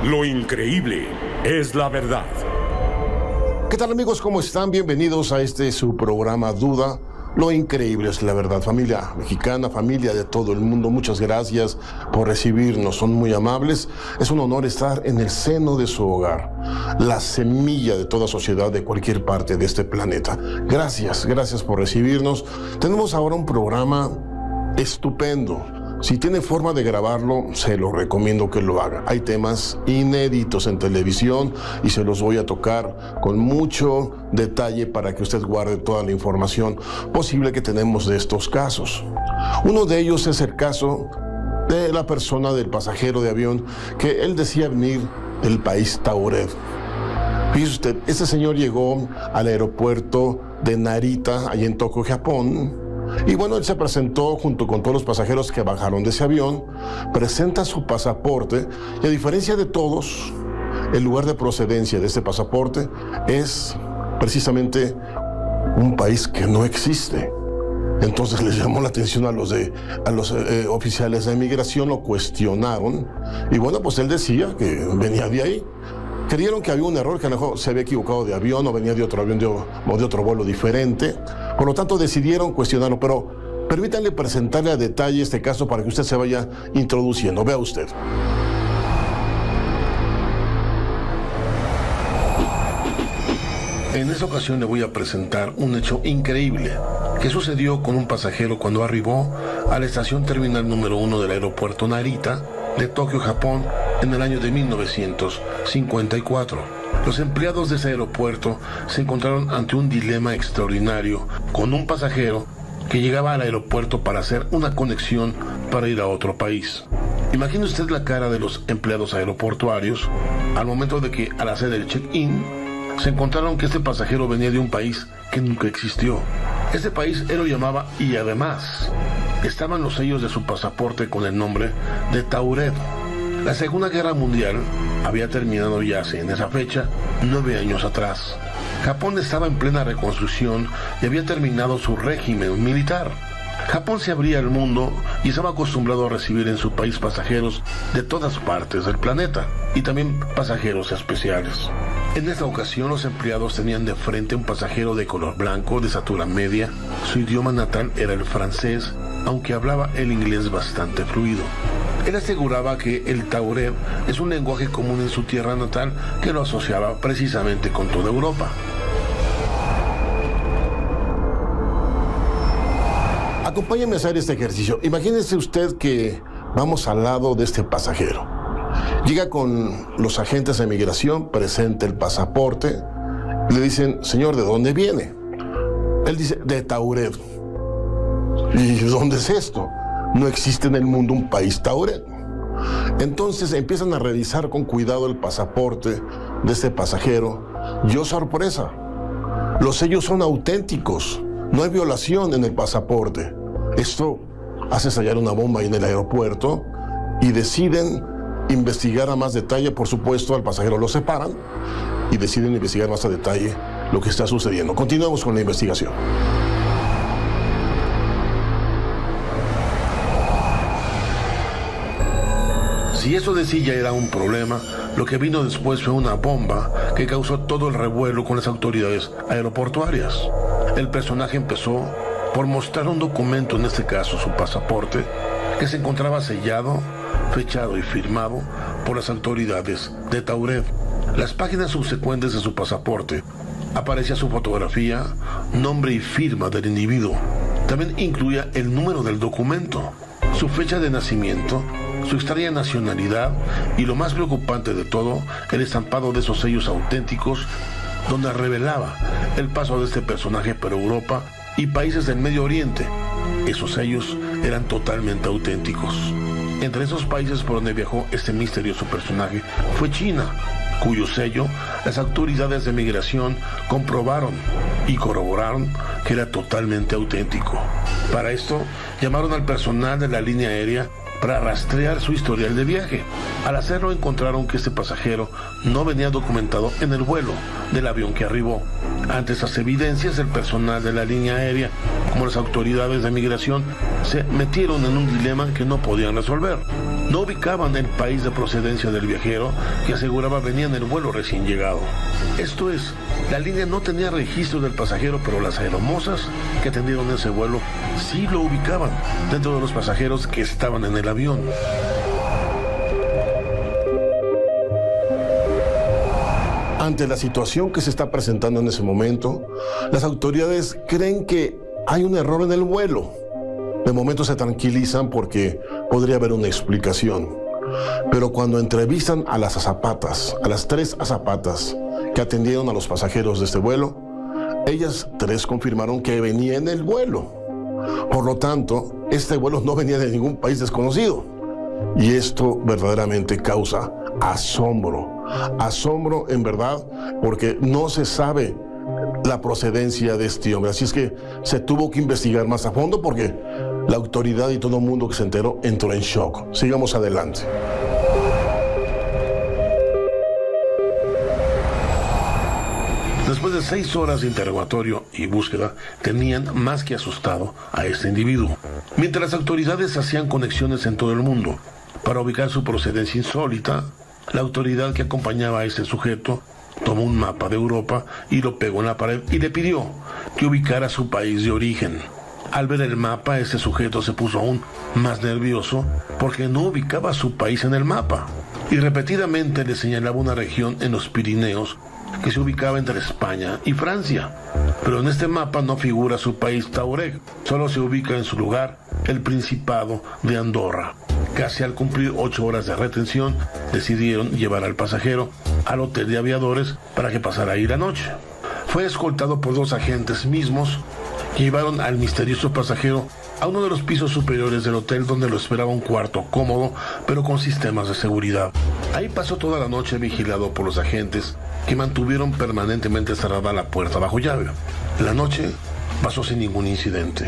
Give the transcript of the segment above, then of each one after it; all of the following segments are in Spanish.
Lo increíble es la verdad. ¿Qué tal, amigos? ¿Cómo están? Bienvenidos a su programa Duda. Lo increíble es la verdad. Familia mexicana, familia de todo el mundo, muchas gracias por recibirnos. Son muy amables. Es un honor estar en el seno de su hogar, la semilla de toda sociedad de cualquier parte de este planeta. Gracias por recibirnos. Tenemos ahora un programa estupendo. Si tiene forma de grabarlo, se lo recomiendo que lo haga. Hay temas inéditos en televisión y se los voy a tocar con mucho detalle para que usted guarde toda la información posible que tenemos de estos casos. Uno de ellos es el caso de la persona, del pasajero de avión, que él decía venir del país Tauret. Fíjese usted, este señor llegó al aeropuerto de Narita, allá en Tokio, Japón. Y bueno, él se presentó junto con todos los pasajeros que bajaron de ese avión, presenta su pasaporte y, a diferencia de todos, el lugar de procedencia de este pasaporte es precisamente un país que no existe. Entonces les llamó la atención a los oficiales de inmigración, lo cuestionaron y bueno, pues él decía que venía de ahí. Creyeron que había un error, que a lo mejor se había equivocado de avión o venía de otro avión o de otro vuelo diferente. Por lo tanto, decidieron cuestionarlo. Pero permítanle presentarle a detalle este caso para que usted se vaya introduciendo. Vea usted. En esta ocasión le voy a presentar un hecho increíble que sucedió con un pasajero cuando arribó a la estación terminal número 1 del aeropuerto Narita de Tokio, Japón, en el año de 1954. Los empleados de ese aeropuerto se encontraron ante un dilema extraordinario con un pasajero que llegaba al aeropuerto para hacer una conexión para ir a otro país. Imagine usted la cara de los empleados aeroportuarios al momento de que, al hacer el check-in, se encontraron que este pasajero venía de un país que nunca existió. Este país él lo llamaba, y además estaban los sellos de su pasaporte con el nombre de Tauret. La Segunda Guerra Mundial había terminado ya en esa fecha, 9 años atrás. Japón estaba en plena reconstrucción y había terminado su régimen militar. Japón se abría al mundo y estaba acostumbrado a recibir en su país pasajeros de todas partes del planeta y también pasajeros especiales. En esta ocasión los empleados tenían de frente un pasajero de color blanco, de estatura media. Su idioma natal era el francés, aunque hablaba el inglés bastante fluido. Él aseguraba que el Tauret es un lenguaje común en su tierra natal que lo asociaba precisamente con toda Europa. Acompáñenme a hacer este ejercicio. Imagínense usted que vamos al lado de este pasajero. Llega con los agentes de migración, presenta el pasaporte y le dicen: señor, ¿de dónde viene? Él dice: de Tauret. ¿Y dónde es esto? No existe en el mundo un país Tauret. Entonces empiezan a revisar con cuidado el pasaporte de este pasajero. Y ¡oh, sorpresa! Los sellos son auténticos. No hay violación en el pasaporte. Esto hace estallar una bomba ahí en el aeropuerto y deciden investigar a más detalle. Por supuesto, al pasajero lo separan y deciden investigar más a detalle lo que está sucediendo. Continuamos con la investigación. Si eso de sí ya era un problema, lo que vino después fue una bomba que causó todo el revuelo con las autoridades aeroportuarias. El personaje empezó por mostrar un documento, en este caso su pasaporte, que se encontraba sellado, fechado y firmado por las autoridades de Tauret. Las páginas subsecuentes de su pasaporte aparecía su fotografía, nombre y firma del individuo. También incluía el número del documento, su fecha de nacimiento, su extraña nacionalidad y, lo más preocupante de todo, el estampado de esos sellos auténticos donde revelaba el paso de este personaje por Europa y países del Medio Oriente. Esos sellos eran totalmente auténticos. Entre esos países por donde viajó este misterioso personaje fue China, cuyo sello las autoridades de migración comprobaron y corroboraron que era totalmente auténtico. Para esto, llamaron al personal de la línea aérea para rastrear su historial de viaje. Al hacerlo, encontraron que este pasajero no venía documentado en el vuelo del avión que arribó. Ante esas evidencias, el personal de la línea aérea como las autoridades de migración se metieron en un dilema que no podían resolver. No ubicaban el país de procedencia del viajero, que aseguraba venía en el vuelo recién llegado. Esto es, la línea no tenía registro del pasajero, pero las aeromosas que atendieron ese vuelo sí lo ubicaban dentro de los pasajeros que estaban en el avión. Ante la situación que se está presentando en ese momento, las autoridades creen que hay un error en el vuelo. De momento se tranquilizan porque podría haber una explicación. Pero cuando entrevistan a las azafatas, a las 3 azafatas que atendieron a los pasajeros de este vuelo, ellas 3 confirmaron que venía en el vuelo. Por lo tanto, este vuelo no venía de ningún país desconocido. Y esto verdaderamente causa asombro. Asombro en verdad, porque no se sabe la procedencia de este hombre. Así es que se tuvo que investigar más a fondo porque la autoridad y todo el mundo que se enteró entró en shock. Sigamos adelante. Después de 6 horas de interrogatorio y búsqueda, tenían más que asustado a este individuo. Mientras las autoridades hacían conexiones en todo el mundo para ubicar su procedencia insólita, la autoridad que acompañaba a este sujeto tomó un mapa de Europa y lo pegó en la pared y le pidió que ubicara su país de origen. Al ver el mapa, este sujeto se puso aún más nervioso porque no ubicaba su país en el mapa y repetidamente le señalaba una región en los Pirineos que se ubicaba entre España y Francia. Pero en este mapa no figura su país Tuareg, solo se ubica en su lugar el Principado de Andorra. Casi al cumplir 8 horas de retención, decidieron llevar al pasajero al hotel de aviadores para que pasara ahí la noche. Fue escoltado por 2 agentes mismos que llevaron al misterioso pasajero a uno de los pisos superiores del hotel, donde lo esperaba un cuarto cómodo, pero con sistemas de seguridad. Ahí pasó toda la noche vigilado por los agentes, que mantuvieron permanentemente cerrada la puerta bajo llave. La noche pasó sin ningún incidente.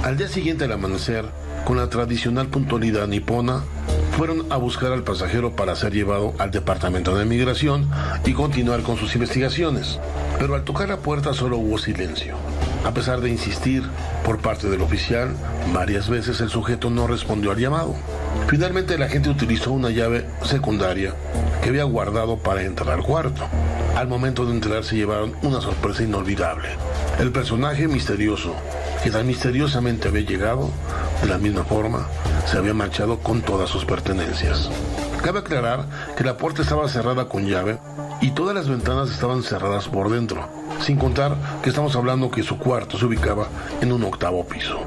Al día siguiente, al amanecer, con la tradicional puntualidad nipona, fueron a buscar al pasajero para ser llevado al departamento de migración y continuar con sus investigaciones. Pero al tocar la puerta solo hubo silencio. A pesar de insistir por parte del oficial, varias veces el sujeto no respondió al llamado. Finalmente el agente utilizó una llave secundaria que había guardado para entrar al cuarto. Al momento de entrar se llevaron una sorpresa inolvidable. El personaje misterioso, que tan misteriosamente había llegado, de la misma forma, se había marchado con todas sus pertenencias. Cabe aclarar que la puerta estaba cerrada con llave y todas las ventanas estaban cerradas por dentro, sin contar que estamos hablando que su cuarto se ubicaba en un 8º piso.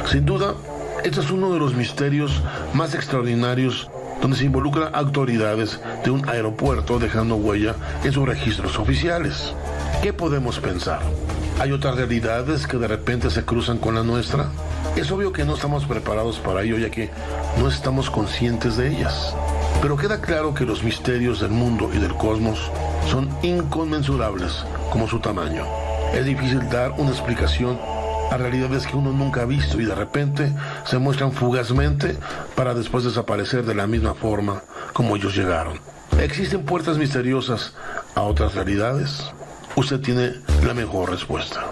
Sin duda, este es uno de los misterios más extraordinarios donde se involucran autoridades de un aeropuerto dejando huella en sus registros oficiales. ¿Qué podemos pensar? ¿Hay otras realidades que de repente se cruzan con la nuestra? Es obvio que no estamos preparados para ello, ya que no estamos conscientes de ellas. Pero queda claro que los misterios del mundo y del cosmos son inconmensurables como su tamaño. Es difícil dar una explicación a realidades que uno nunca ha visto y de repente se muestran fugazmente para después desaparecer de la misma forma como ellos llegaron. ¿Existen puertas misteriosas a otras realidades? Usted tiene la mejor respuesta.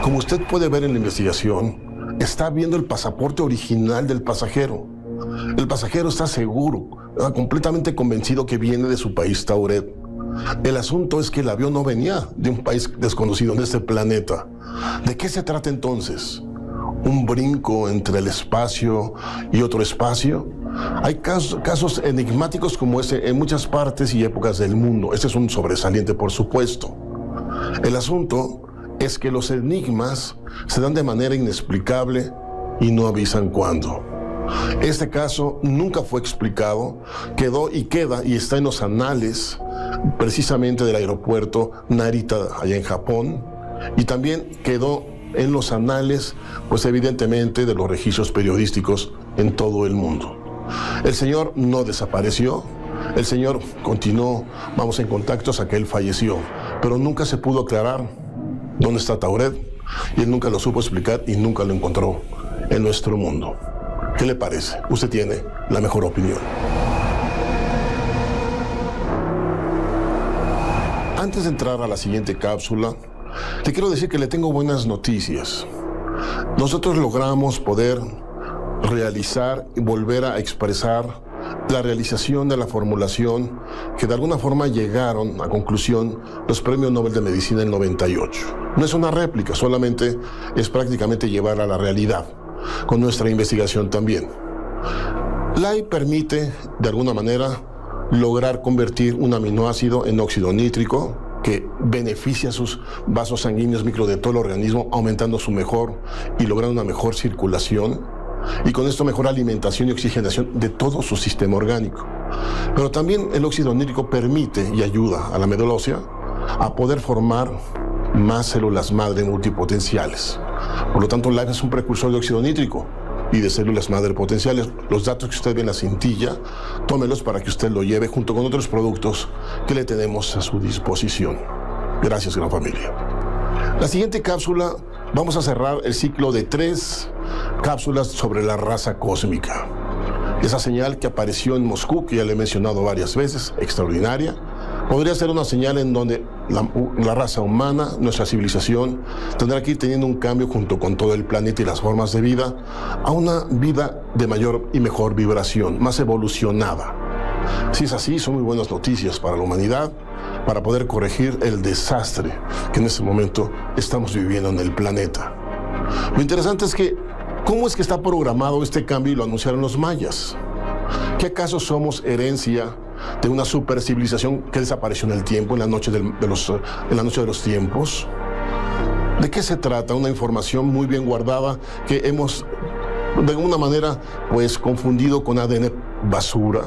Como usted puede ver en la investigación, está viendo el pasaporte original del pasajero. El pasajero está seguro, completamente convencido que viene de su país Tuareg. El asunto es que el avión no venía de un país desconocido en este planeta. ¿De qué se trata entonces? ¿Un brinco entre el espacio y otro espacio? Hay casos enigmáticos como ese en muchas partes y épocas del mundo. Este es un sobresaliente, por supuesto. El asunto es que los enigmas se dan de manera inexplicable y no avisan cuándo. Este caso nunca fue explicado, quedó y queda y está en los anales precisamente del aeropuerto Narita allá en Japón, y también quedó en los anales, pues evidentemente, de los registros periodísticos en todo el mundo. El señor no desapareció, el señor continuó, en contacto hasta que él falleció, pero nunca se pudo aclarar dónde está Tuareg, y él nunca lo supo explicar y nunca lo encontró en nuestro mundo. ¿Qué le parece? Usted tiene la mejor opinión. Antes de entrar a la siguiente cápsula, te quiero decir que le tengo buenas noticias. Nosotros logramos poder realizar y volver a expresar la realización de la formulación que de alguna forma llegaron a conclusión los premios Nobel de Medicina en 98. No es una réplica, solamente es prácticamente llevarla a la realidad, con nuestra investigación también. LAI permite, de alguna manera, lograr convertir un aminoácido en óxido nítrico que beneficia sus vasos sanguíneos micro de todo el organismo, aumentando su mejor y logrando una mejor circulación, y con esto mejor alimentación y oxigenación de todo su sistema orgánico. Pero también el óxido nítrico permite y ayuda a la médula ósea a poder formar más células madre multipotenciales. Por lo tanto, LAI es un precursor de óxido nítrico y de células madre potenciales. Los datos que usted ve en la cintilla, tómelos para que usted lo lleve junto con otros productos que le tenemos a su disposición. Gracias, gran familia. La siguiente cápsula, vamos a cerrar el ciclo de 3 cápsulas sobre la raza cósmica. Esa señal que apareció en Moscú, que ya le he mencionado varias veces, extraordinaria, podría ser una señal en donde la raza humana, nuestra civilización, tendrá que ir teniendo un cambio junto con todo el planeta y las formas de vida a una vida de mayor y mejor vibración, más evolucionada. Si es así, son muy buenas noticias para la humanidad, para poder corregir el desastre que en este momento estamos viviendo en el planeta. Lo interesante es que, ¿cómo es que está programado este cambio y lo anunciaron los mayas? ¿Qué acaso somos herencia de una supercivilización que desapareció en el tiempo, en la noche de los tiempos? ¿De qué se trata? Una información muy bien guardada que hemos, de alguna manera, pues confundido con ADN basura.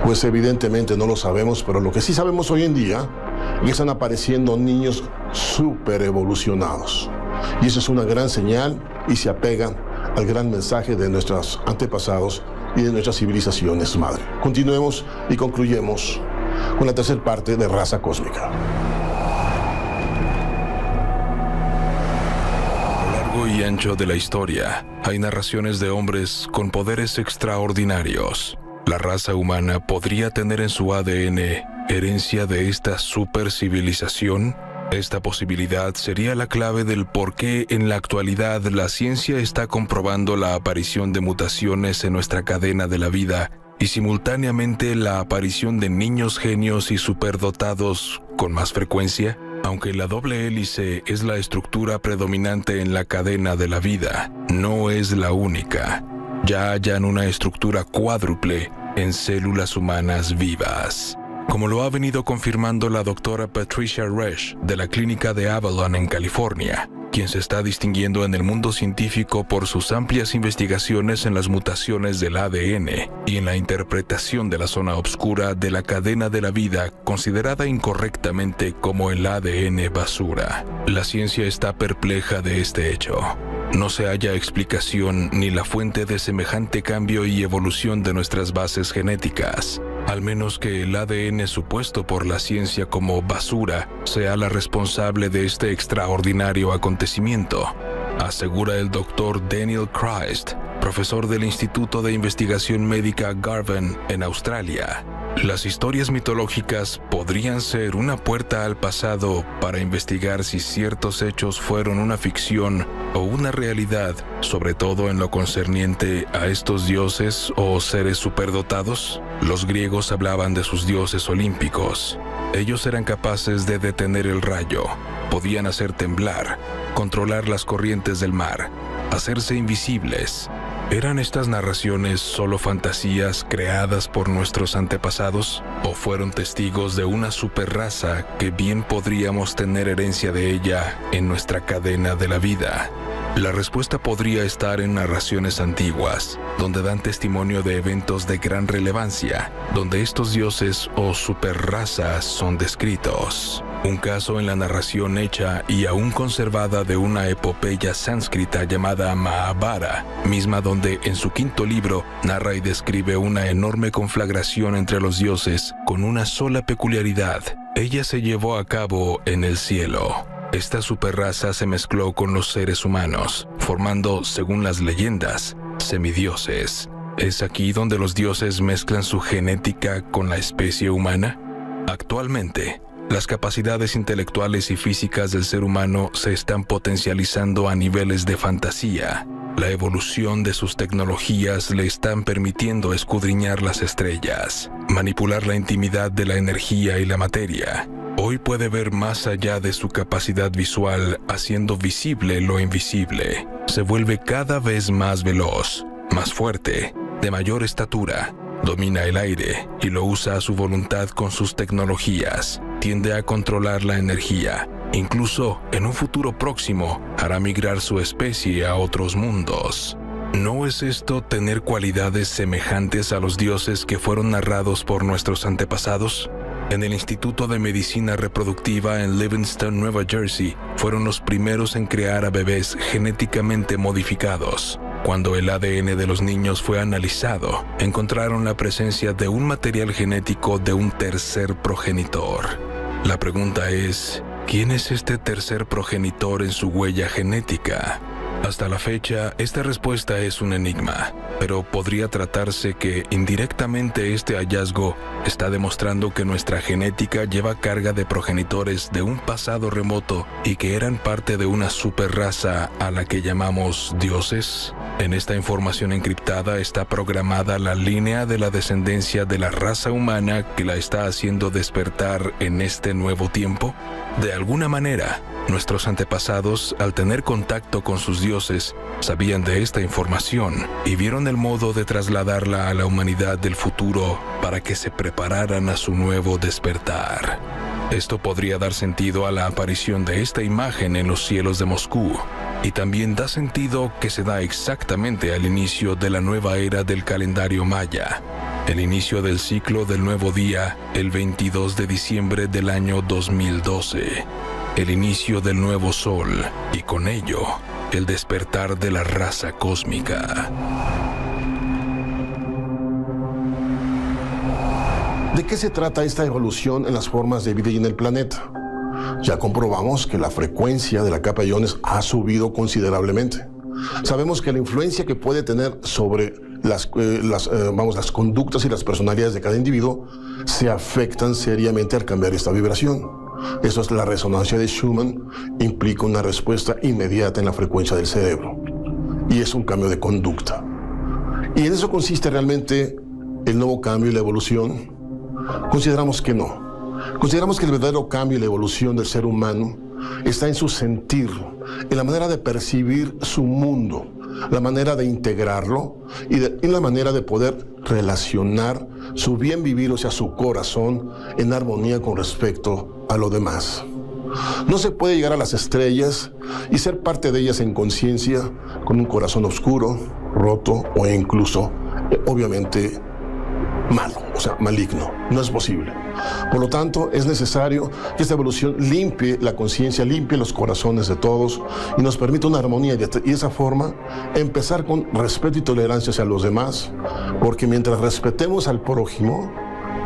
Pues evidentemente no lo sabemos, pero lo que sí sabemos hoy en día es que están apareciendo niños súper evolucionados. Y eso es una gran señal y se apegan al gran mensaje de nuestros antepasados y de nuestras civilizaciones madre. Continuemos y concluyemos con la tercera parte de Raza Cósmica. A lo largo y ancho de la historia, hay narraciones de hombres con poderes extraordinarios. La raza humana podría tener en su ADN herencia de esta supercivilización. Esta posibilidad sería la clave del por qué en la actualidad la ciencia está comprobando la aparición de mutaciones en nuestra cadena de la vida y simultáneamente la aparición de niños genios y superdotados con más frecuencia. Aunque la doble hélice es la estructura predominante en la cadena de la vida, no es la única. Ya hayan una estructura cuádruple en células humanas vivas, como lo ha venido confirmando la doctora Patricia Resch de la clínica de Avalon en California, quien se está distinguiendo en el mundo científico por sus amplias investigaciones en las mutaciones del ADN y en la interpretación de la zona oscura de la cadena de la vida considerada incorrectamente como el ADN basura. La ciencia está perpleja de este hecho. No se halla explicación ni la fuente de semejante cambio y evolución de nuestras bases genéticas, al menos que el ADN supuesto por la ciencia como basura sea la responsable de este extraordinario acontecimiento, asegura el Dr. Daniel Christ, profesor del Instituto de Investigación Médica Garvan en Australia. Las historias mitológicas podrían ser una puerta al pasado para investigar si ciertos hechos fueron una ficción o una realidad, sobre todo en lo concerniente a estos dioses o seres superdotados. Los griegos hablaban de sus dioses olímpicos. Ellos eran capaces de detener el rayo, podían hacer temblar, controlar las corrientes del mar, hacerse invisibles. ¿Eran estas narraciones solo fantasías creadas por nuestros antepasados? ¿O fueron testigos de una superraza que bien podríamos tener herencia de ella en nuestra cadena de la vida? La respuesta podría estar en narraciones antiguas, donde dan testimonio de eventos de gran relevancia, donde estos dioses o superrazas son descritos. Un caso en la narración hecha y aún conservada de una epopeya sánscrita llamada Mahabharata, misma donde en su 5º libro narra y describe una enorme conflagración entre los dioses con una sola peculiaridad: ella se llevó a cabo en el cielo. Esta superraza se mezcló con los seres humanos, formando, según las leyendas, semidioses. ¿Es aquí donde los dioses mezclan su genética con la especie humana? Actualmente, Las capacidades intelectuales y físicas del ser humano se están potencializando a niveles de fantasía. La evolución de sus tecnologías le están permitiendo escudriñar las estrellas, manipular la intimidad de la energía y la materia. Hoy puede ver más allá de su capacidad visual, haciendo visible lo invisible. Se vuelve cada vez más veloz, más fuerte, de mayor estatura. Domina el aire y lo usa a su voluntad con sus tecnologías. Tiende a controlar la energía. Incluso, en un futuro próximo, hará migrar su especie a otros mundos. ¿No es esto tener cualidades semejantes a los dioses que fueron narrados por nuestros antepasados? En el Instituto de Medicina Reproductiva en Livingston, Nueva Jersey, fueron los primeros en crear a bebés genéticamente modificados. Cuando el ADN de los niños fue analizado, encontraron la presencia de un material genético de un tercer progenitor. La pregunta es, ¿quién es este tercer progenitor en su huella genética? Hasta la fecha, esta respuesta es un enigma, pero podría tratarse que indirectamente este hallazgo está demostrando que nuestra genética lleva carga de progenitores de un pasado remoto y que eran parte de una superraza a la que llamamos dioses. En esta información encriptada está programada la línea de la descendencia de la raza humana que la está haciendo despertar en este nuevo tiempo. De alguna manera, nuestros antepasados, al tener contacto con sus dioses, sabían de esta información y vieron el modo de trasladarla a la humanidad del futuro para que se prepararan a su nuevo despertar. Esto podría dar sentido a la aparición de esta imagen en los cielos de Moscú, y también da sentido que se da exactamente al inicio de la nueva era del calendario maya, el inicio del ciclo del nuevo día, el 22 de diciembre del año 2012, el inicio del nuevo sol, y con ello, el despertar de la raza cósmica. ¿De qué se trata esta evolución en las formas de vida y en el planeta? Ya comprobamos que la frecuencia de la capa de iones ha subido considerablemente. Sabemos que la influencia que puede tener sobre las conductas y las personalidades de cada individuo se afectan seriamente al cambiar esta vibración. Eso es la resonancia de Schumann, implica una respuesta inmediata en la frecuencia del cerebro. Y es un cambio de conducta. Y en eso consiste realmente el nuevo cambio y la evolución. Consideramos que no. Consideramos que el verdadero cambio y la evolución del ser humano está en su sentir, en la manera de percibir su mundo, la manera de integrarlo y en la manera de poder relacionar su bien vivir, o sea, su corazón, en armonía con respecto a lo demás. No se puede llegar a las estrellas y ser parte de ellas en conciencia con un corazón oscuro, roto o incluso, obviamente, malo, o sea, maligno. No es posible. Por lo tanto, es necesario que esta evolución limpie la conciencia, limpie los corazones de todos y nos permita una armonía y de esa forma empezar con respeto y tolerancia hacia los demás, porque mientras respetemos al prójimo,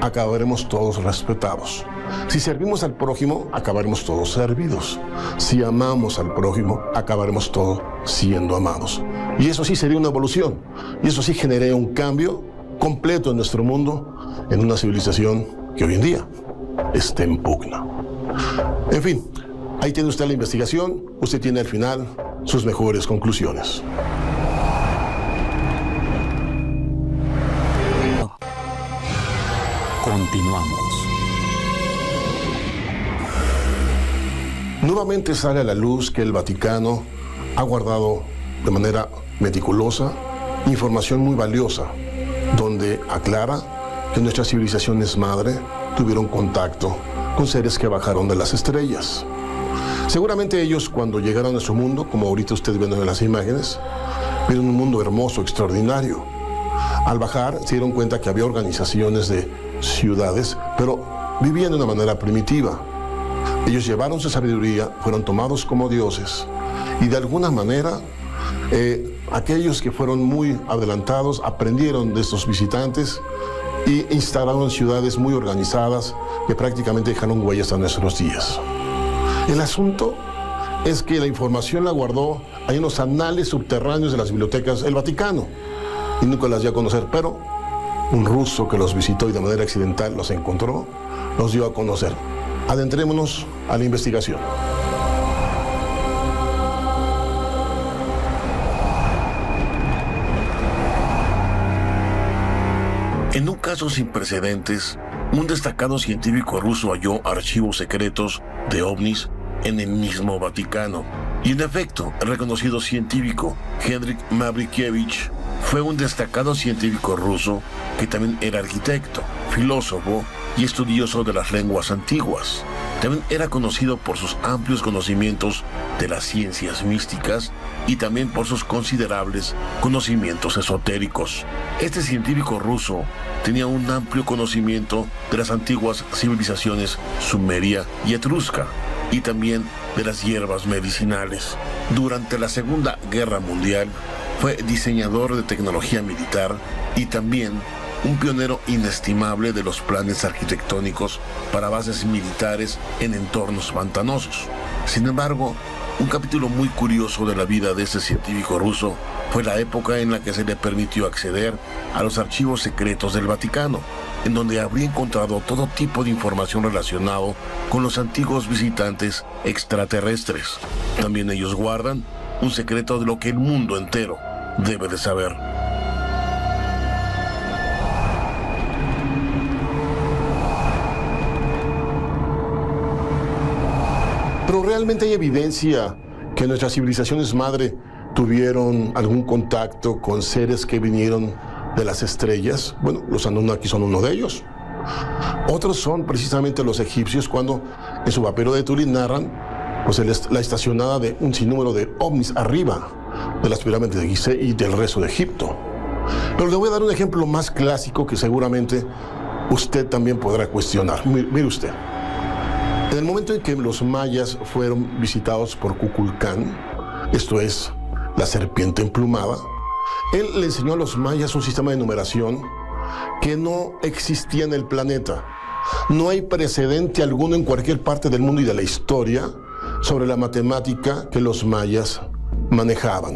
acabaremos todos respetados. Si servimos al prójimo, acabaremos todos servidos. Si amamos al prójimo, acabaremos todos siendo amados. Y eso sí sería una evolución, y eso sí generaría un cambio completo en nuestro mundo, en una civilización que hoy en día está en pugna. En fin, ahí tiene usted la investigación, usted tiene al final sus mejores conclusiones. Continuamos. Nuevamente sale a la luz que el Vaticano ha guardado de manera meticulosa información muy valiosa, donde aclara que nuestras civilizaciones madre tuvieron contacto con seres que bajaron de las estrellas. Seguramente ellos, cuando llegaron a su mundo, como ahorita ustedes ven en las imágenes, vieron un mundo hermoso, extraordinario. Al bajar se dieron cuenta que había organizaciones de ciudades, pero vivían de una manera primitiva. Ellos llevaron su sabiduría, fueron tomados como dioses y de alguna manera aquellos que fueron muy adelantados aprendieron de estos visitantes y instalaron ciudades muy organizadas que prácticamente dejaron huellas a nuestros días. El asunto es que la información la guardó ahí en los anales subterráneos de las bibliotecas del Vaticano y nunca las dio a conocer, pero un ruso que los visitó y de manera accidental los encontró, los dio a conocer. Adentrémonos a la investigación. En un caso sin precedentes, un destacado científico ruso halló archivos secretos de ovnis en el mismo Vaticano. Y en efecto, el reconocido científico Henryk Mavrikievich fue un destacado científico ruso que también era arquitecto, filósofo y estudioso de las lenguas antiguas. También era conocido por sus amplios conocimientos de las ciencias místicas y también por sus considerables conocimientos esotéricos. Este científico ruso tenía un amplio conocimiento de las antiguas civilizaciones sumeria y etrusca, y también de las hierbas medicinales. Durante la Segunda Guerra Mundial, fue diseñador de tecnología militar y también un pionero inestimable de los planes arquitectónicos para bases militares en entornos pantanosos. Sin embargo, un capítulo muy curioso de la vida de este científico ruso fue la época en la que se le permitió acceder a los archivos secretos del Vaticano, en donde habría encontrado todo tipo de información relacionado con los antiguos visitantes extraterrestres. También ellos guardan un secreto de lo que el mundo entero debe de saber. Pero realmente hay evidencia que nuestras civilizaciones madre tuvieron algún contacto con seres que vinieron de las estrellas. Bueno, los Anunnaki son uno de ellos. Otros son precisamente los egipcios, cuando en su papiro de Tuli narran pues, la estacionada de un sinnúmero de ovnis arriba de las pirámides de Gizeh y del resto de Egipto. Pero le voy a dar un ejemplo más clásico que seguramente usted también podrá cuestionar. Mire usted. En el momento en que los mayas fueron visitados por Kukulcán, esto es, la serpiente emplumada, él le enseñó a los mayas un sistema de numeración que no existía en el planeta. No hay precedente alguno en cualquier parte del mundo y de la historia sobre la matemática que los mayas manejaban.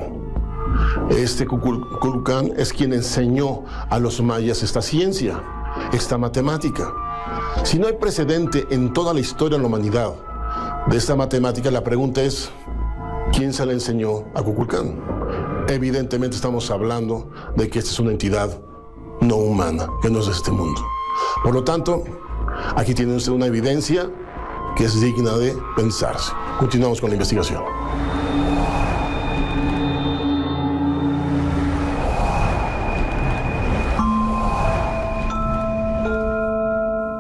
Este Kukulcán es quien enseñó a los mayas esta ciencia, esta matemática. Si no hay precedente en toda la historia de la humanidad de esta matemática, la pregunta es, ¿quién se la enseñó a Kukulcán? Evidentemente estamos hablando de que esta es una entidad no humana, que no es de este mundo. Por lo tanto, aquí tiene usted una evidencia que es digna de pensarse. Continuamos con la investigación.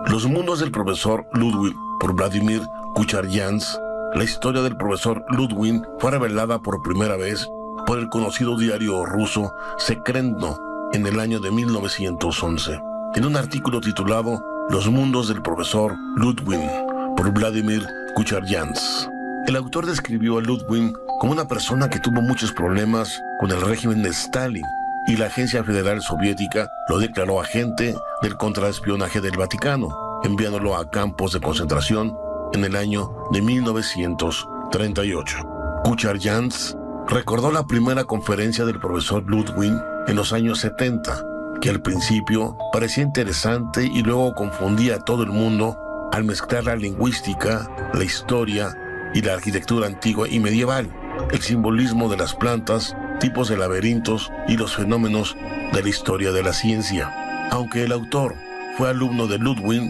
Los mundos del profesor Ludwig por Vladimir Kucharyans. La historia del profesor Ludwig fue revelada por primera vez por el conocido diario ruso Sekretno en el año de 1911, en un artículo titulado Los mundos del profesor Ludwig por Vladimir Kucharyans. El autor describió a Ludwig como una persona que tuvo muchos problemas con el régimen de Stalin, y la Agencia Federal Soviética lo declaró agente del contraespionaje del Vaticano, enviándolo a campos de concentración en el año de 1938. Kucharyans recordó la primera conferencia del profesor Ludwig en los años 70, que al principio parecía interesante y luego confundía a todo el mundo al mezclar la lingüística, la historia y la arquitectura antigua y medieval, el simbolismo de las plantas, tipos de laberintos y los fenómenos de la historia de la ciencia. Aunque el autor fue alumno de Ludwig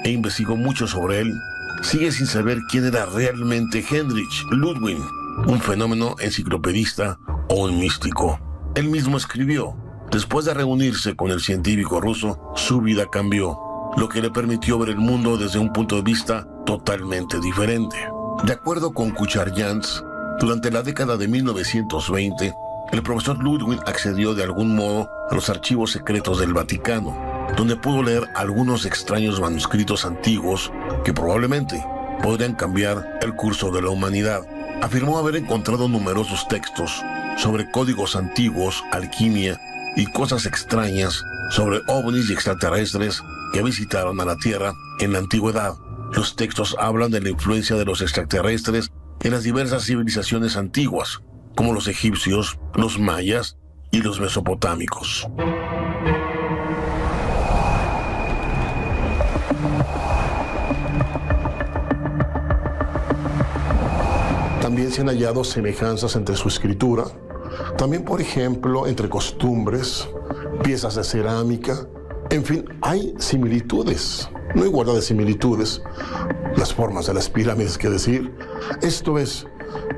e investigó mucho sobre él, sigue sin saber quién era realmente Heinrich Ludwig, un fenómeno enciclopedista o un místico. Él mismo escribió: después de reunirse con el científico ruso, su vida cambió, lo que le permitió ver el mundo desde un punto de vista totalmente diferente. De acuerdo con Kucharyans, durante la década de 1920, el profesor Ludwig accedió de algún modo a los archivos secretos del Vaticano, donde pudo leer algunos extraños manuscritos antiguos que probablemente podrían cambiar el curso de la humanidad. Afirmó haber encontrado numerosos textos sobre códigos antiguos, alquimia y cosas extrañas sobre ovnis y extraterrestres que visitaron a la Tierra en la antigüedad. Los textos hablan de la influencia de los extraterrestres en las diversas civilizaciones antiguas, como los egipcios, los mayas y los mesopotámicos. También se han hallado semejanzas entre su escritura, también, por ejemplo, entre costumbres, piezas de cerámica. En fin, hay similitudes, no igualdad de similitudes, las formas de las pirámides, que decir. Esto es,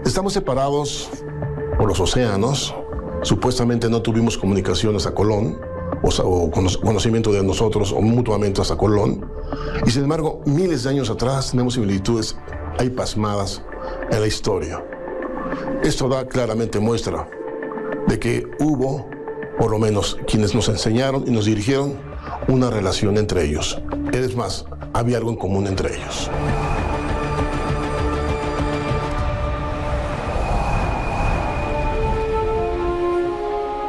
estamos separados por los océanos, supuestamente no tuvimos comunicaciones a Colón, o conocimiento de nosotros o mutuamente hasta Colón, y sin embargo, miles de años atrás tenemos similitudes ahí pasmadas en la historia. Esto da claramente muestra de que hubo, por lo menos quienes nos enseñaron y nos dirigieron, una relación entre ellos. Es más, había algo en común entre ellos.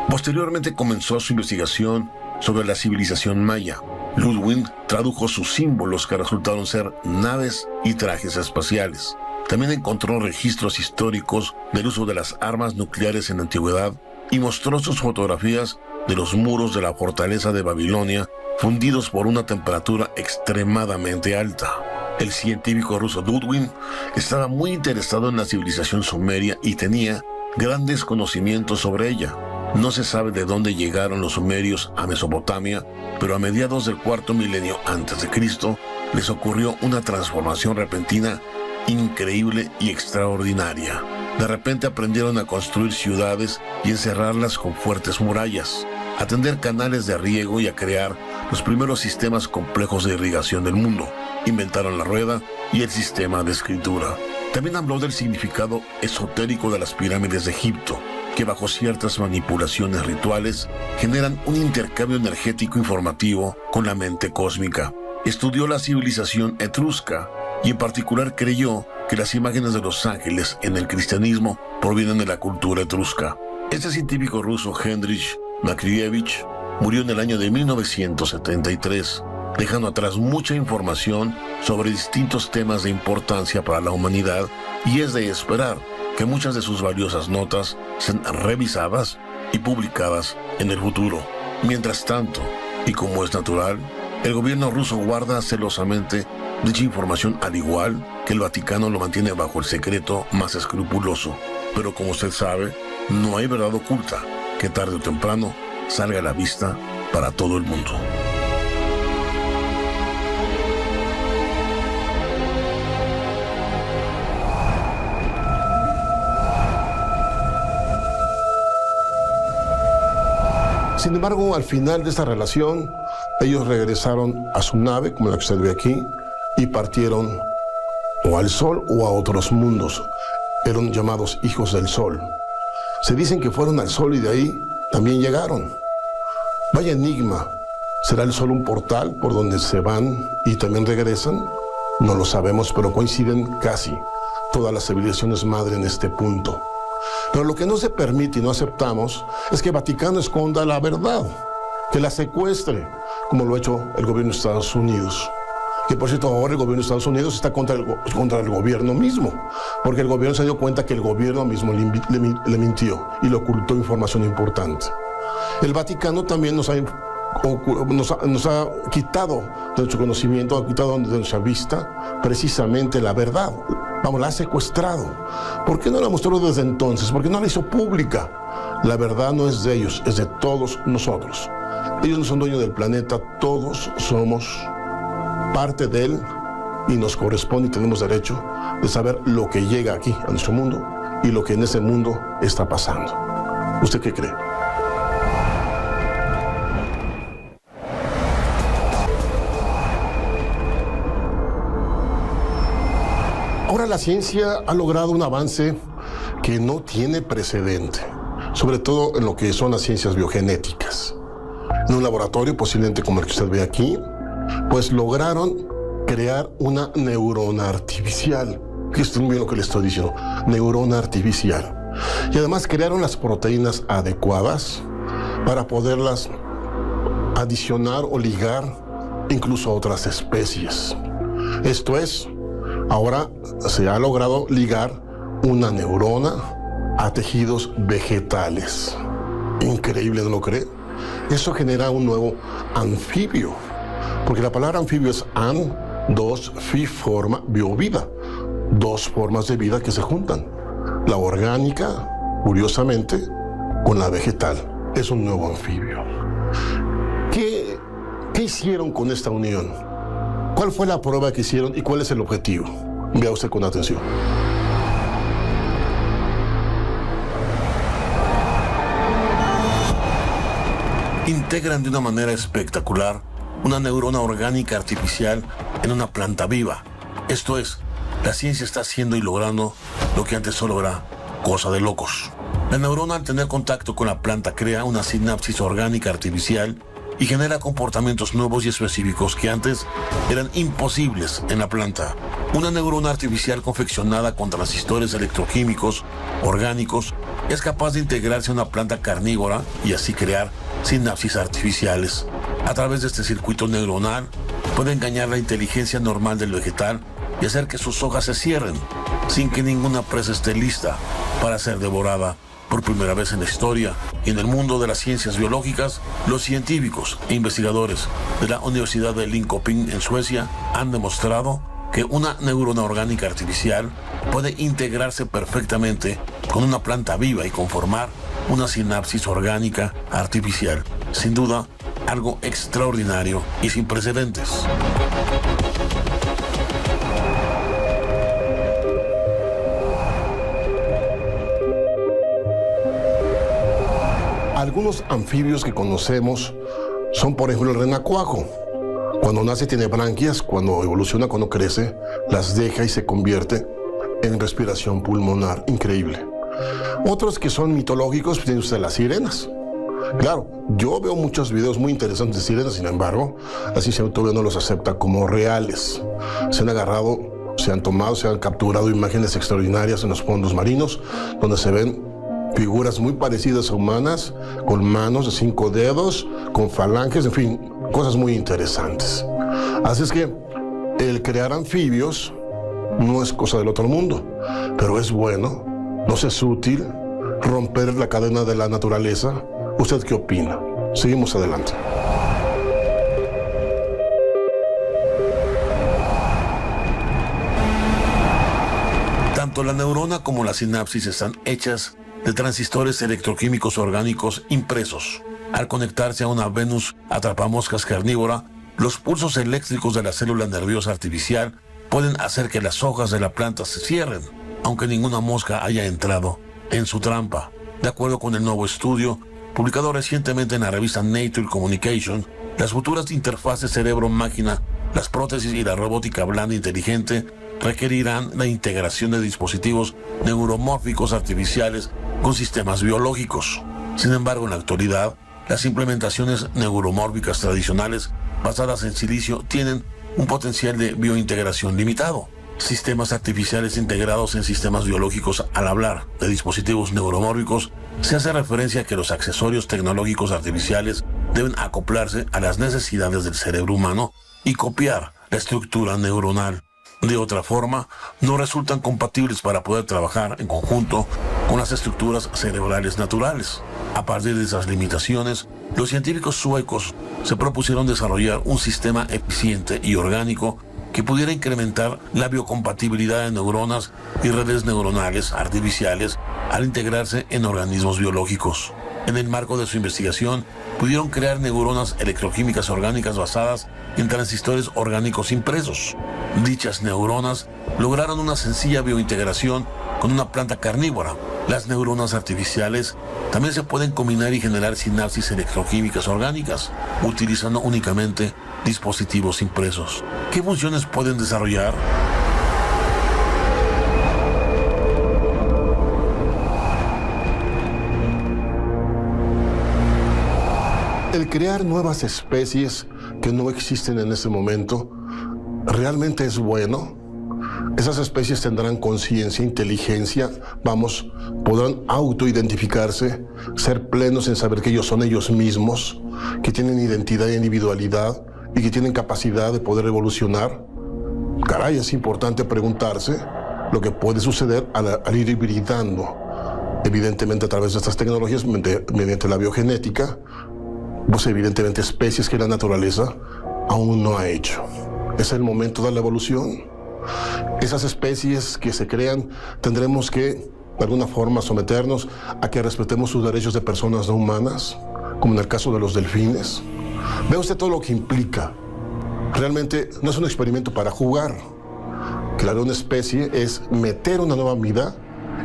Posteriormente comenzó su investigación sobre la civilización maya. Ludwig tradujo sus símbolos, que resultaron ser naves y trajes espaciales. También encontró registros históricos del uso de las armas nucleares en la antigüedad y mostró sus fotografías de los muros de la fortaleza de Babilonia, fundidos por una temperatura extremadamente alta. El científico ruso Ludwig estaba muy interesado en la civilización sumeria y tenía grandes conocimientos sobre ella. No se sabe de dónde llegaron los sumerios a Mesopotamia, pero a mediados del cuarto milenio antes de Cristo les ocurrió una transformación repentina, increíble y extraordinaria. De repente aprendieron a construir ciudades y encerrarlas con fuertes murallas, a tender canales de riego y a crear los primeros sistemas complejos de irrigación del mundo. Inventaron la rueda y el sistema de escritura. También habló del significado esotérico de las pirámides de Egipto, que bajo ciertas manipulaciones rituales generan un intercambio energético informativo con la mente cósmica. Estudió la civilización etrusca y en particular creyó que las imágenes de los ángeles en el cristianismo provienen de la cultura etrusca. Este científico ruso, Heinrich Makrievich, murió en el año de 1973, dejando atrás mucha información sobre distintos temas de importancia para la humanidad, y es de esperar que muchas de sus valiosas notas sean revisadas y publicadas en el futuro. Mientras tanto, y como es natural, el gobierno ruso guarda celosamente dicha información, al igual que el Vaticano lo mantiene bajo el secreto más escrupuloso. Pero como usted sabe, no hay verdad oculta que tarde o temprano salga a la vista para todo el mundo. Sin embargo, al final de esta relación, ellos regresaron a su nave, como la que usted ve aquí, y partieron o al sol o a otros mundos. Eran llamados hijos del sol. Se dicen que fueron al sol y de ahí también llegaron. Vaya enigma. ¿Será el sol un portal por donde se van y también regresan? No lo sabemos, pero coinciden casi todas las civilizaciones madre en este punto. Pero lo que no se permite y no aceptamos es que el Vaticano esconda la verdad, que la secuestre, como lo ha hecho el gobierno de Estados Unidos. Que por cierto, ahora el gobierno de Estados Unidos está contra el gobierno mismo, porque el gobierno se dio cuenta que el gobierno mismo le mintió y le ocultó información importante. El Vaticano también nos ha quitado de nuestro conocimiento, ha quitado de nuestra vista precisamente la verdad. Vamos, la ha secuestrado. ¿Por qué no la mostró desde entonces? ¿Por qué no la hizo pública? La verdad no es de ellos, es de todos nosotros. Ellos no son dueños del planeta, todos somos parte de él y nos corresponde y tenemos derecho de saber lo que llega aquí a nuestro mundo y lo que en ese mundo está pasando. ¿Usted qué cree? Ahora la ciencia ha logrado un avance que no tiene precedente, sobre todo en lo que son las ciencias biogenéticas. En un laboratorio, posiblemente como el que usted ve aquí, pues lograron crear una neurona artificial. Esto es bien lo que le estoy diciendo, neurona artificial. Y además crearon las proteínas adecuadas para poderlas adicionar o ligar incluso a otras especies. Esto es, ahora se ha logrado ligar una neurona a tejidos vegetales. Increíble, ¿no lo cree? Eso genera un nuevo anfibio, porque la palabra anfibio es an, dos, fi, forma, bio, vida. Dos formas de vida que se juntan. la orgánica, curiosamente, con la vegetal. Es un nuevo anfibio. ¿Qué hicieron con esta unión? ¿Cuál fue la prueba que hicieron y cuál es el objetivo? Vea usted con atención. Integran de una manera espectacular una neurona orgánica artificial en una planta viva. Esto es, la ciencia está haciendo y logrando lo que antes solo era cosa de locos. La neurona, al tener contacto con la planta, crea una sinapsis orgánica artificial y genera comportamientos nuevos y específicos que antes eran imposibles en la planta. Una neurona artificial confeccionada con transistores electroquímicos orgánicos es capaz de integrarse a una planta carnívora y así crear sinapsis artificiales. A través de este circuito neuronal puede engañar la inteligencia normal del vegetal y hacer que sus hojas se cierren sin que ninguna presa esté lista para ser devorada. Por primera vez en la historia y en el mundo de las ciencias biológicas, los científicos e investigadores de la Universidad de Linköping en Suecia han demostrado que una neurona orgánica artificial puede integrarse perfectamente con una planta viva y conformar una sinapsis orgánica artificial. Sin duda, algo extraordinario y sin precedentes. Algunos anfibios que conocemos son, por ejemplo, el renacuajo. Cuando nace tiene branquias, cuando evoluciona, cuando crece, las deja y se convierte en respiración pulmonar. Increíble. Otros que son mitológicos, tienen usted las sirenas. Claro, yo veo muchos videos muy interesantes de sirenas, sin embargo, la ciencia todavía no los acepta como reales. Se han agarrado, se han tomado, se han capturado imágenes extraordinarias en los fondos marinos, donde se ven figuras muy parecidas a humanas, con manos de 5 dedos, con falanges, en fin, cosas muy interesantes. Así es que el crear anfibios no es cosa del otro mundo, pero es bueno, nos es útil romper la cadena de la naturaleza. ¿Usted qué opina? Seguimos adelante. Tanto la neurona como la sinapsis están hechas de transistores electroquímicos orgánicos impresos. Al conectarse a una Venus atrapamoscas carnívora, los pulsos eléctricos de la célula nerviosa artificial pueden hacer que las hojas de la planta se cierren, aunque ninguna mosca haya entrado en su trampa. De acuerdo con el nuevo estudio, publicado recientemente en la revista Nature Communication, las futuras interfaces cerebro-máquina, las prótesis y la robótica blanda inteligente requerirán la integración de dispositivos neuromórficos artificiales con sistemas biológicos. Sin embargo, en la actualidad, las implementaciones neuromórficas tradicionales basadas en silicio tienen un potencial de biointegración limitado. Sistemas artificiales integrados en sistemas biológicos. Al hablar de dispositivos neuromórficos, se hace referencia a que los accesorios tecnológicos artificiales deben acoplarse a las necesidades del cerebro humano y copiar la estructura neuronal. De otra forma, no resultan compatibles para poder trabajar en conjunto con las estructuras cerebrales naturales. A partir de esas limitaciones, los científicos suecos se propusieron desarrollar un sistema eficiente y orgánico que pudiera incrementar la biocompatibilidad de neuronas y redes neuronales artificiales al integrarse en organismos biológicos. En el marco de su investigación, pudieron crear neuronas electroquímicas orgánicas basadas en transistores orgánicos impresos. Dichas neuronas lograron una sencilla biointegración con una planta carnívora. Las neuronas artificiales también se pueden combinar y generar sinapsis electroquímicas orgánicas, utilizando únicamente dispositivos impresos. ¿Qué funciones pueden desarrollar? El crear nuevas especies que no existen en ese momento realmente es bueno. Esas especies tendrán conciencia, inteligencia, podrán autoidentificarse, ser plenos en saber que ellos son ellos mismos, que tienen identidad e individualidad y que tienen capacidad de poder evolucionar. Caray, es importante preguntarse lo que puede suceder al ir hibridando, evidentemente a través de estas tecnologías, mediante la biogenética, pues evidentemente especies que la naturaleza aún no ha hecho. Es el momento de la evolución. Esas especies que se crean tendremos que de alguna forma someternos a que respetemos sus derechos de personas no humanas, como en el caso de los delfines? Vea usted todo lo que implica. Realmente no es un experimento para jugar. Crear una especie es meter una nueva vida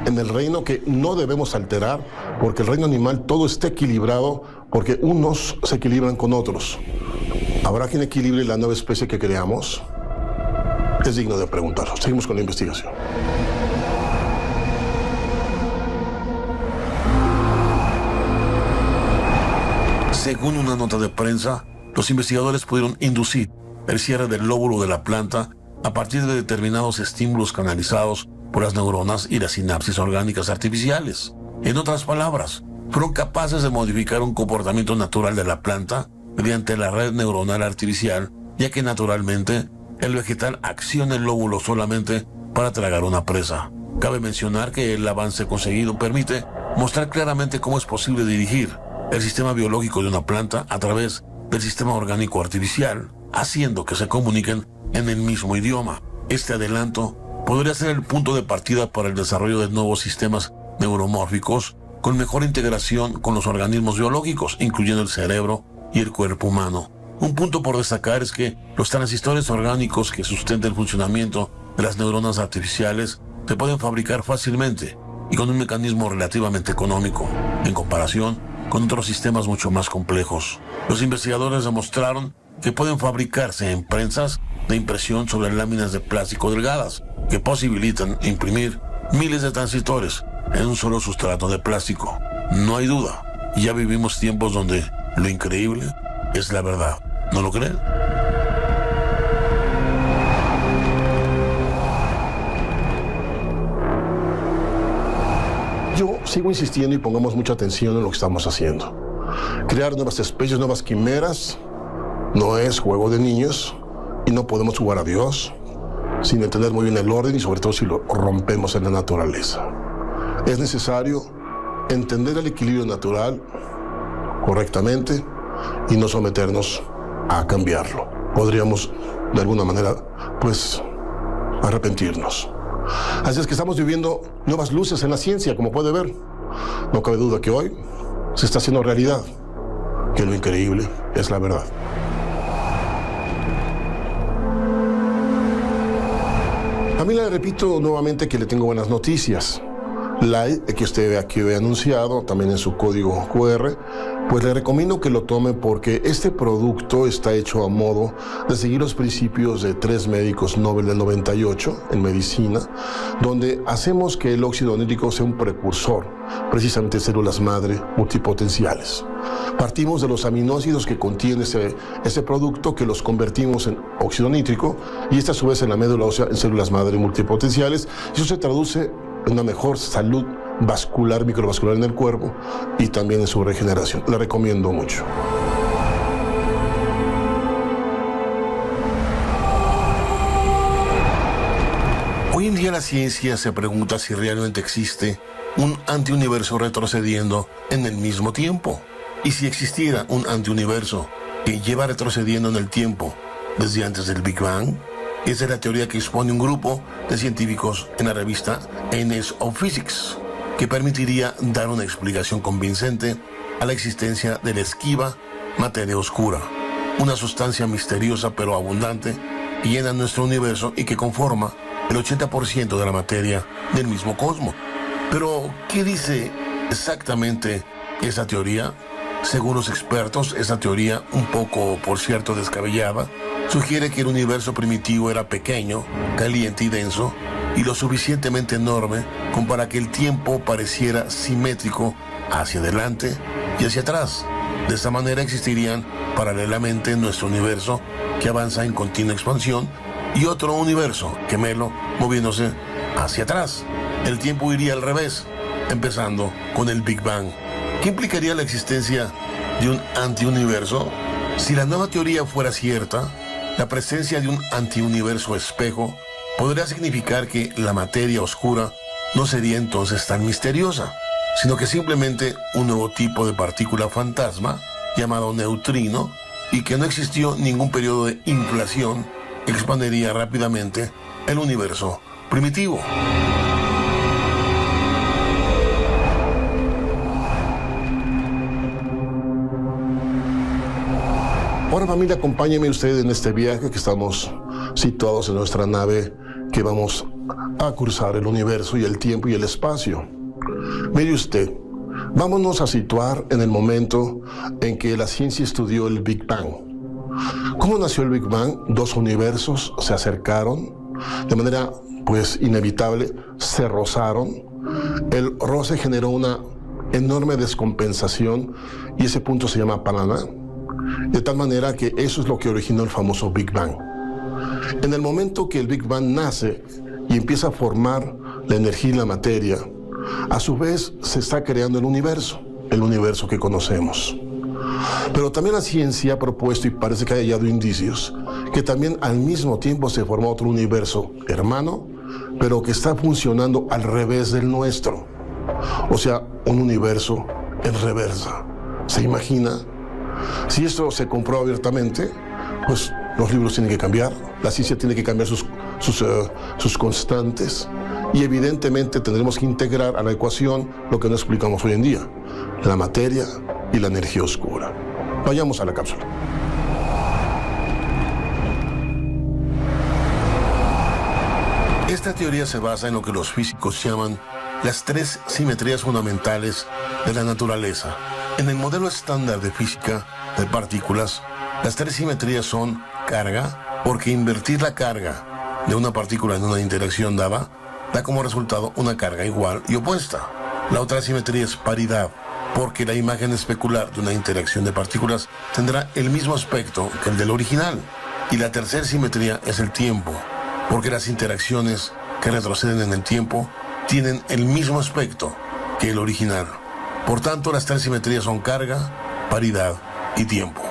en el reino que no debemos alterar, porque el reino animal todo está equilibrado, porque unos se equilibran con otros. ¿Habrá quien equilibre la nueva especie que creamos? Es digno de preguntarlo. Seguimos con la investigación. Según una nota de prensa, los investigadores pudieron inducir el cierre del lóbulo de la planta a partir de determinados estímulos canalizados por las neuronas y las sinapsis orgánicas artificiales. En otras palabras, fueron capaces de modificar un comportamiento natural de la planta mediante la red neuronal artificial, ya que naturalmente el vegetal acciona el lóbulo solamente para tragar una presa. Cabe mencionar que el avance conseguido permite mostrar claramente cómo es posible dirigir el sistema biológico de una planta a través del sistema orgánico artificial, haciendo que se comuniquen en el mismo idioma. Este adelanto podría ser el punto de partida para el desarrollo de nuevos sistemas neuromórficos con mejor integración con los organismos biológicos, incluyendo el cerebro y el cuerpo humano. Un punto por destacar es que los transistores orgánicos que sustentan el funcionamiento de las neuronas artificiales se pueden fabricar fácilmente y con un mecanismo relativamente económico, en comparación con otros sistemas mucho más complejos. Los investigadores demostraron que pueden fabricarse en prensas de impresión sobre láminas de plástico delgadas, que posibilitan imprimir miles de transistores en un solo sustrato de plástico. No hay duda, ya vivimos tiempos donde lo increíble es la verdad. ¿No lo creen? Yo sigo insistiendo y pongamos mucha atención en lo que estamos haciendo. Crear nuevas especies, nuevas quimeras, no es juego de niños y no podemos jugar a Dios sin entender muy bien el orden y sobre todo si lo rompemos en la naturaleza. Es necesario entender el equilibrio natural correctamente y no someternos a cambiarlo. Podríamos, de alguna manera, arrepentirnos. Así es que estamos viviendo nuevas luces en la ciencia, como puede ver. No cabe duda que hoy se está haciendo realidad, que lo increíble es la verdad. Familia, le repito nuevamente que le tengo buenas noticias. La que usted ve aquí anunciado, también en su código QR, pues le recomiendo que lo tome porque este producto está hecho a modo de seguir los principios de 3 médicos Nobel del 98 en medicina, donde hacemos que el óxido nítrico sea un precursor, precisamente de células madre multipotenciales. Partimos de los aminoácidos que contiene ese producto, que los convertimos en óxido nítrico y a su vez en la médula ósea en células madre multipotenciales, y eso se traduce en una mejor salud vascular, microvascular en el cuerpo y también en su regeneración. La recomiendo mucho. Hoy en día la ciencia se pregunta si realmente existe un antiuniverso retrocediendo en el mismo tiempo. Y si existiera un antiuniverso que lleva retrocediendo en el tiempo desde antes del Big Bang. Esa es la teoría que expone un grupo de científicos en la revista Annals of Physics, que permitiría dar una explicación convincente a la existencia de la esquiva materia oscura, una sustancia misteriosa pero abundante que llena nuestro universo y que conforma el 80% de la materia del mismo cosmos. Pero, ¿qué dice exactamente esa teoría? Según los expertos, esa teoría, un poco, por cierto, descabellada, sugiere que el universo primitivo era pequeño, caliente y denso, y lo suficientemente enorme como para que el tiempo pareciera simétrico hacia adelante y hacia atrás. De esta manera existirían paralelamente nuestro universo, que avanza en continua expansión, y otro universo gemelo moviéndose hacia atrás. El tiempo iría al revés, empezando con el Big Bang. ¿Qué implicaría la existencia de un antiuniverso? Si la nueva teoría fuera cierta, la presencia de un antiuniverso espejo podría significar que la materia oscura no sería entonces tan misteriosa, sino que simplemente un nuevo tipo de partícula fantasma llamado neutrino, y que no existió ningún periodo de inflación que expandiría rápidamente el universo primitivo. Ahora, familia, acompáñeme usted en este viaje que estamos situados en nuestra nave que vamos a cruzar el universo y el tiempo y el espacio. Mire usted, vámonos a situar en el momento en que la ciencia estudió el Big Bang. ¿Cómo nació el Big Bang? Dos universos se acercaron de manera, pues, inevitable, se rozaron. El roce generó una enorme descompensación y ese punto se llama Paraná. De tal manera que eso es lo que originó el famoso Big Bang. En el momento que el Big Bang nace y empieza a formar la energía y la materia, a su vez se está creando el universo que conocemos. Pero también la ciencia ha propuesto, y parece que ha hallado indicios, que también al mismo tiempo se formó otro universo hermano, pero que está funcionando al revés del nuestro. O sea, un universo en reversa. ¿Se imagina? Si esto se comprueba abiertamente, pues los libros tienen que cambiar, la ciencia tiene que cambiar sus constantes y evidentemente tendremos que integrar a la ecuación lo que no explicamos hoy en día, la materia y la energía oscura. Vayamos a la cápsula. Esta teoría se basa en lo que los físicos llaman las tres simetrías fundamentales de la naturaleza. En el modelo estándar de física de partículas, las tres simetrías son carga, porque invertir la carga de una partícula en una interacción dada da como resultado una carga igual y opuesta. La otra simetría es paridad, porque la imagen especular de una interacción de partículas tendrá el mismo aspecto que el del original. Y la tercera simetría es el tiempo, porque las interacciones que retroceden en el tiempo tienen el mismo aspecto que el original. Por tanto, las tres simetrías son carga, paridad y tiempo.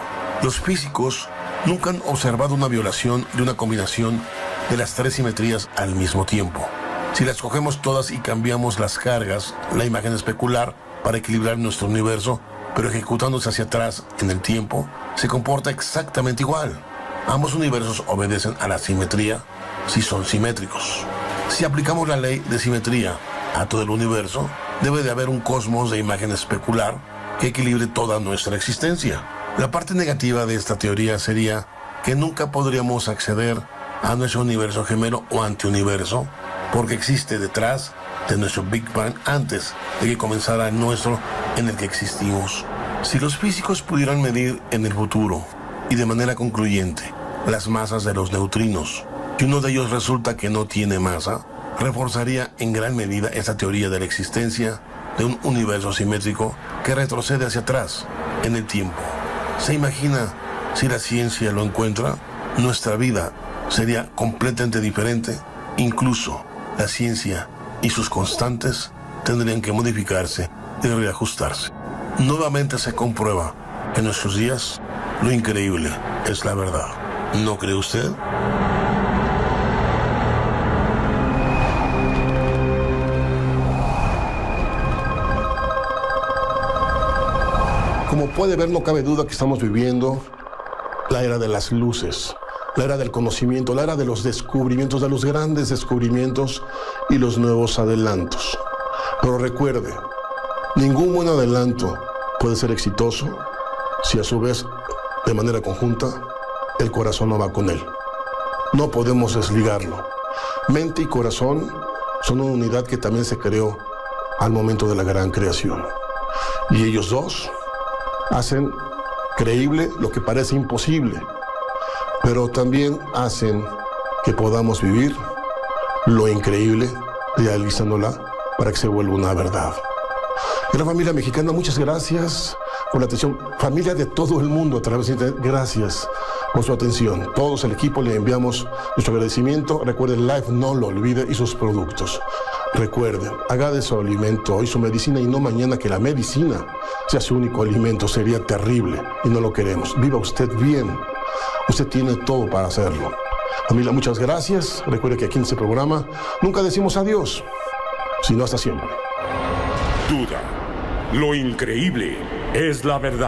Los físicos nunca han observado una violación de una combinación de las tres simetrías al mismo tiempo. Si las cogemos todas y cambiamos las cargas, la imagen especular, para equilibrar nuestro universo, pero ejecutándose hacia atrás en el tiempo, se comporta exactamente igual. Ambos universos obedecen a la simetría si son simétricos. Si aplicamos la ley de simetría a todo el universo, debe de haber un cosmos de imagen especular que equilibre toda nuestra existencia. La parte negativa de esta teoría sería que nunca podríamos acceder a nuestro universo gemelo o antiuniverso, porque existe detrás de nuestro Big Bang antes de que comenzara el nuestro en el que existimos. Si los físicos pudieran medir en el futuro y de manera concluyente las masas de los neutrinos, y uno de ellos resulta que no tiene masa, reforzaría en gran medida esa teoría de la existencia de un universo simétrico que retrocede hacia atrás en el tiempo. ¿Se imagina si la ciencia lo encuentra? Nuestra vida sería completamente diferente. Incluso la ciencia y sus constantes tendrían que modificarse y reajustarse. Nuevamente se comprueba en nuestros días lo increíble es la verdad. ¿No cree usted? Como puede ver, no cabe duda que estamos viviendo la era de las luces, la era del conocimiento, la era de los descubrimientos, de los grandes descubrimientos y los nuevos adelantos. Pero recuerde, ningún buen adelanto puede ser exitoso si a su vez, de manera conjunta, el corazón no va con él. No podemos desligarlo. Mente y corazón son una unidad que también se creó al momento de la gran creación. Y ellos dos hacen creíble lo que parece imposible, pero también hacen que podamos vivir lo increíble, realizándola para que se vuelva una verdad. Gran familia mexicana, muchas gracias por la atención. Familia de todo el mundo a través de internet, gracias por su atención. Todos el equipo le enviamos nuestro agradecimiento. Recuerden, Life no lo olvide y sus productos. Recuerden, haga de su alimento hoy su medicina y no mañana, que la medicina sea su único alimento. Sería terrible y no lo queremos. Viva usted bien. Usted tiene todo para hacerlo. Familia, muchas gracias. Recuerde que aquí en este programa nunca decimos adiós, sino hasta siempre. Duda. Lo increíble es la verdad.